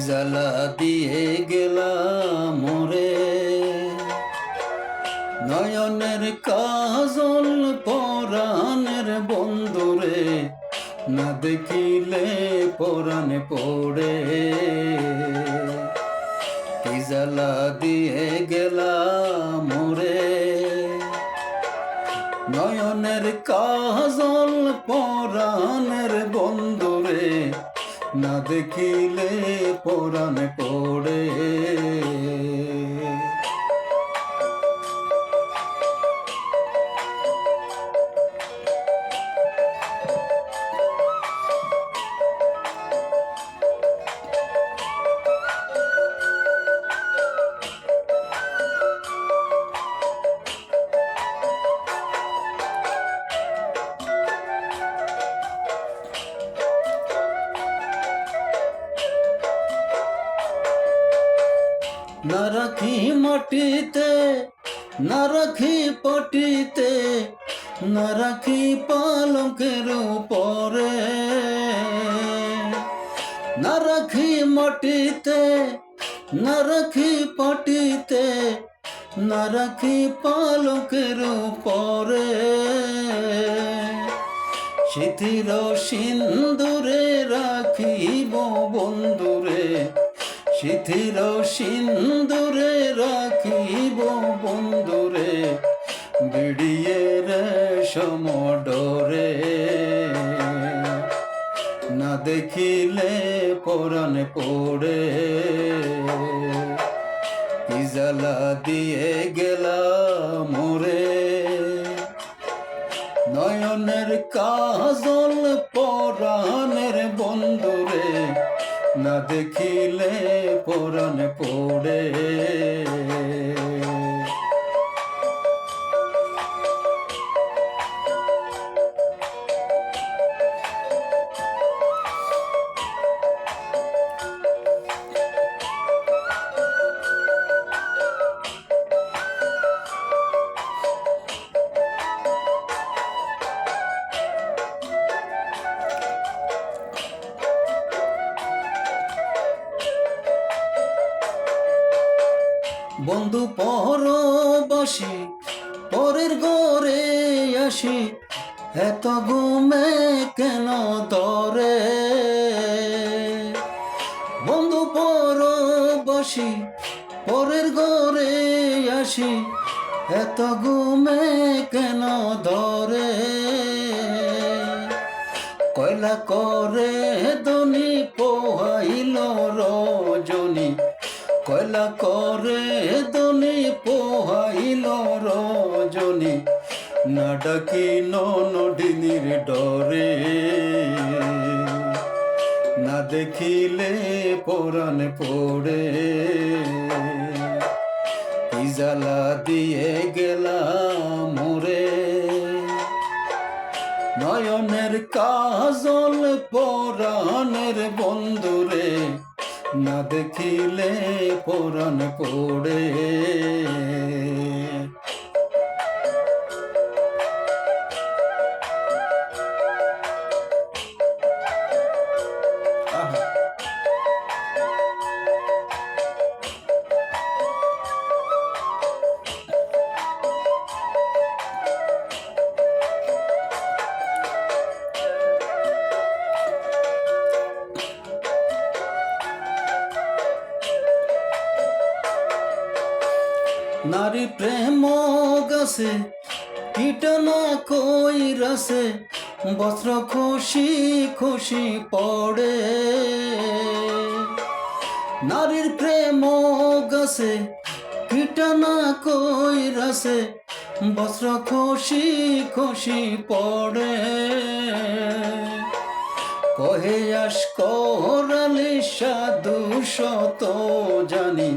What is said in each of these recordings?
জ্বালা দিয়ে গেলাম মোরে, নয়নের কাজল পরাণের বন্ধুরে, না দেখিলে পরাণে পড়ে। কি জ্বালা দিয়ে গেলাম মোরে, নয়নের কাজল পরাণের বন্ধুরে, না দেখিলে পরাণে পড়ে। না রাখি মাটিতে, না রাখি পটিতে, না রাখি পালকের উপরে, না রাখি মাটিতে, না রাখি পটিতে, না রাখি পালকের উপরে। সিথির সিন্দুরে রাখিব বন্ধুরে, সিথির সিন্দুরে রাখিব বন্ধুরে, বিড়িয়ে রেশম ডোরে, না দেখিলে পরাণে পড়ে। কি জ্বালা দিয়ে গেলাম মোরে, নয়নের কাজল পরাণের বন্ধুরে, না দেখিলে পরাণে পড়ে। বন্ধু পরবাসী পরের ঘরে আসি, এত ঘুমে কেন ধরে। বন্ধু পরবাসী পরের ঘরে আসি, এত ঘুমে কেন ধরে। কয়লা করে দনি পোহাইল রজনী, কয়লা করে দনি পোহাইল রজনী, না ডাকি নডিনীর ডরে, না দেখিলে পরাণে পড়ে। কি জ্বালা দিয়ে গেলাম মোরে, নয়নের কাজল পরাণের বন্ধুরে, না দেখিলে পরাণে পড়ে। নারী প্রেম গাছে কীটনা কই রাসে, বস্ত্র খুশি খুশি পড়ে। নারীর প্রেম গাছে কীটনা কই রাসে, বস্ত্র খুশি খুশি পড়ে। কহে আস করালে সাধু শত জানি,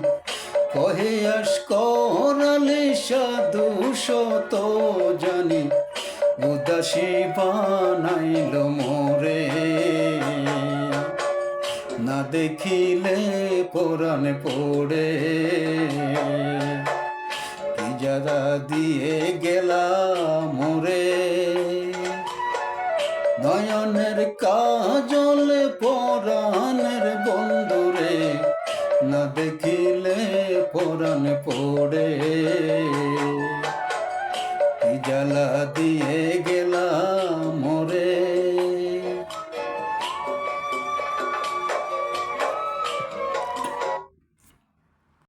কহে আস করালে সাধু শত জানি, উদাসী বানাইল মোরে, না দেখিলে পরাণে পড়ে। কি জ্বালা দিয়ে গেলাম মোরে, নয়নের কাজল পরাণের বন্ধুরে, দেখিলে পরাণ পড়ে। কি জ্বালা দিয়ে